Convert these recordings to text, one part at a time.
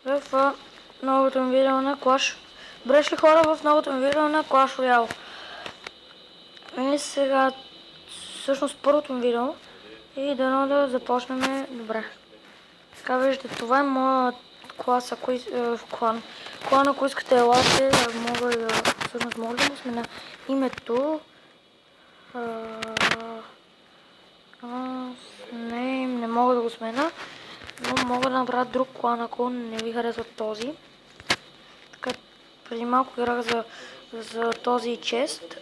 в новото ми видео на Clash. Добре ли хора в новото ми видео на Clash Royale. И сега, всъщност първото ми видео и дано да започнем добре. Така виждате, това е моят клас, клан. Клан, ако искате елате, мога да му сменя името. Не мога да го сменя, но мога да направя друг клан, ако не ви харесва този. Така, преди малко играх за този чест,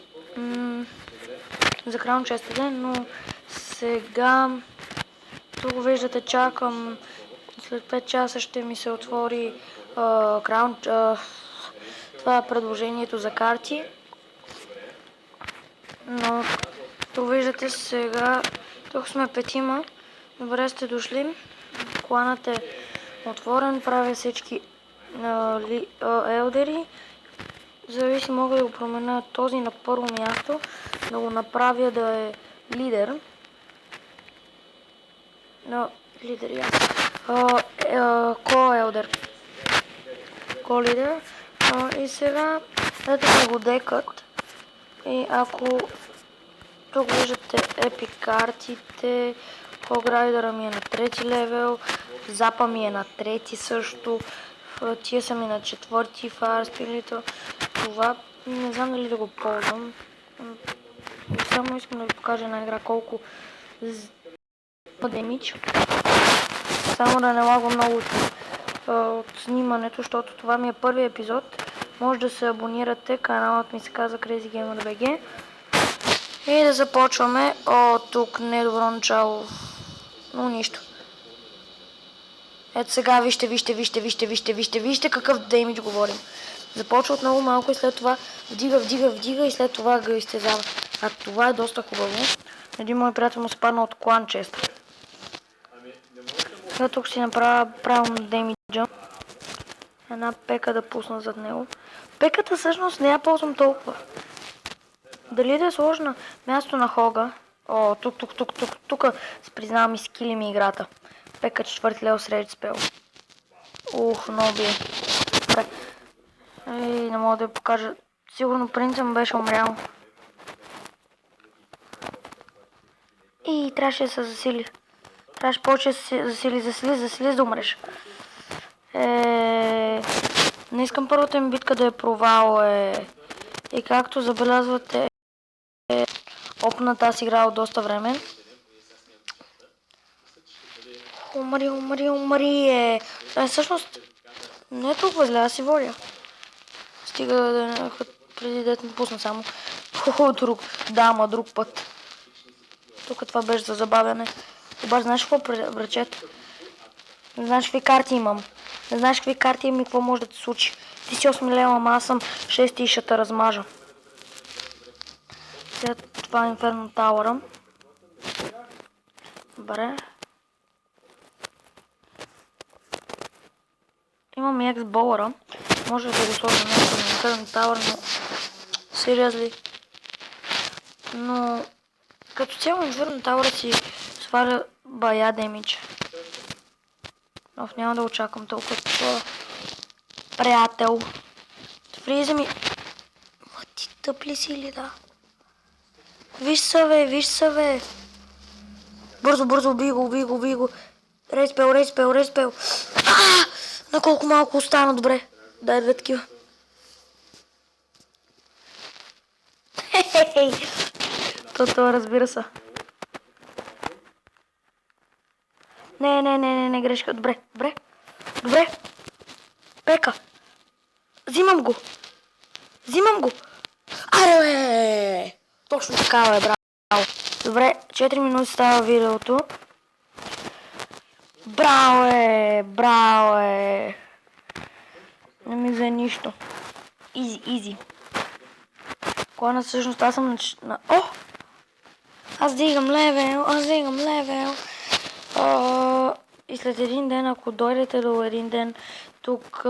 за краун честите, но сега тук виждате, чакам, след 5 часа ще ми се отвори краун, това е предложението за карти, но тук виждате сега, тук сме петима, добре сте дошли, кланът е отворен, правя всички елдери, зависи, мога да го променя този на първо място, да го направя да е лидер. Лидер, ко-елдер. Ко-лидер. И сега дайте да го декат. И ако тук виждате епик картите, Хограйдера ми е на 3 левел, Запа ми е на 3 също, тия са ми на 4 фарспилито. Това не знам дали да го ползвам. Само искам да ви покажа една игра колко демидж. Само да не лагам много от снимането, защото това ми е първи епизод. Може да се абонирате, каналът ми се казва Crazy Gamer BG. И да започваме. Тук не е добро начало. Но нищо. Ето сега вижте какъв демидж говорим. Започва от много малко и след това вдига и след това го изтезава. А това е доста хубаво. Един мой приятел му се падна от клан чест. Сега тук си направя правилно демиджа. Една пека да пусна зад него. Пеката всъщност не я ползвам толкова. Дали да е сложна място на Хога? Тук се признавам, и скили ми играта. Пека 4 лево сред спел. Много бие. Добре. Не мога да я покажа. Сигурно принцем беше умрял. И трябваше да се засили. Трябваше повече да се засили, да умреш. Не искам първата ми битка да е провал. И както забелязвате, опната аз играл доста време. Умри. Всъщност не е толкова зле, аз си водя. Стига да преди да не пусна само. Друг път. Тук това беше за забавяне. Обаче знаеш какво, брачет? Не знаеш какви карти имам. Не знаеш какви карти имам и какво може да те случи. Ти си 8 лева, ама аз съм 6 и ще те размажа. Сега това е Inferno Tower. Добре. Имам и X-Bowler. Може да го сложа нещо на Inferno Tower, но сериозли. Но като цяло Inferno Tower си сваля бая демидж. Но няма да очаквам толкова приятел. Влиза ми. Ти тъп ли си или да? Виж се бе. Бързо, убий го. Рейспел. На колко малко остана, добре. Дай 2 такива. Това разбира се. Не, грешка. Добре. Пека. Взимам го. Аре, бе! Точно така, бе, браво. Добре, 4 минути става видеото. Браво, е. Не ми взе нищо. Изи. Клана всъщност аз съм на... Аз дигам левел. И след един ден, ако дойдете до един ден тук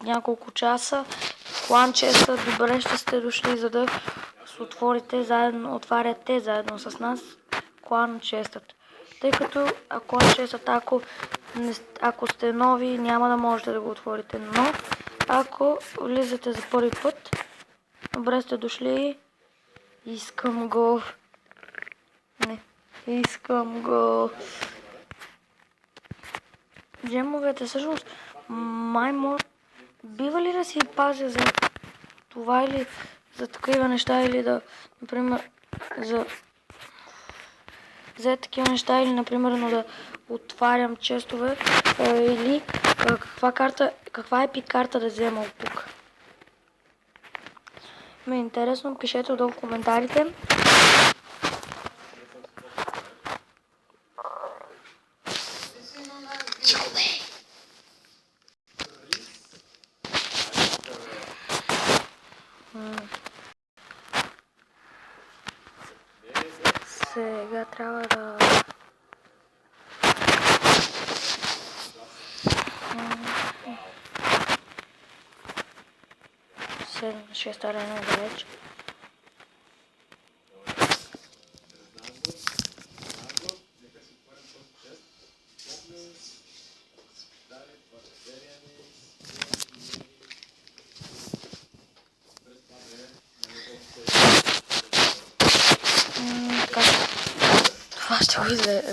няколко часа, клан честа, добре ще сте дошли, за да се отваряте заедно с нас клан честът. Тъй като клан честът, ако ако сте нови, няма да можете да го отворите, но ако влизате за първи път, добре сте дошли. Искам го. Не, искам го. Джемовете всъщност бива ли да си пазя за това или за такива неща, или да, например, за такива неща, или например да отварям честове, или каква епик карта да взема от тук. Ме е интересно, пишете отдолу в коментарите. Сега трябва да... Шеста арена е далеч. Това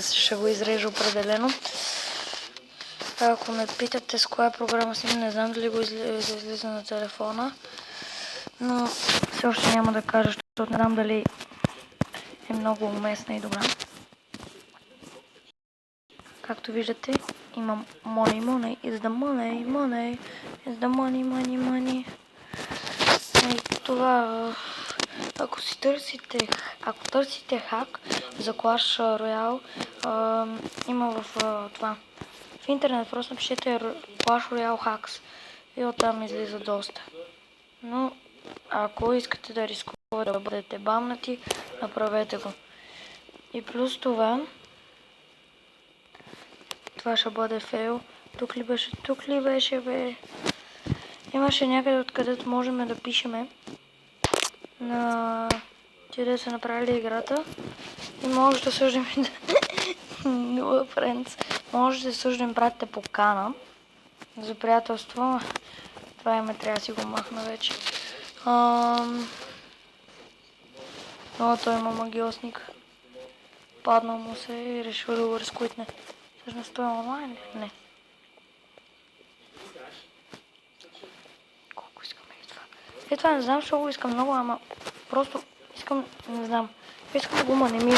ще го изрежа определено. Ако ме питате с коя програма си, не знам дали го излиза на телефона, но все още няма да кажа, защото не знам дали е много уместна и добра. Както виждате, имам money, is the money, is the money. И това, ако търсите хак за Clash Royale, има в това. В интернет просто напишете Clash Royale Hacks и оттам излиза доста. Но ако искате да рискувате да бъдете бамнати, направете го. И плюс това ще бъде фейл. Тук ли беше бе? Имаше някъде откъдето можем да пишеме на къде са направили играта и може да съждем Нова Friends. Може да съждем пратите покана за приятелство. Това име трябва да си го махна вече. Но той има магиосник. Паднал му се и решил да го разкуитне. Всъщност той е онлайн ли? Не. Колко искаме и това? Това не знам, защото го искам много, ама просто искам, не знам. Искам да го, ма не ми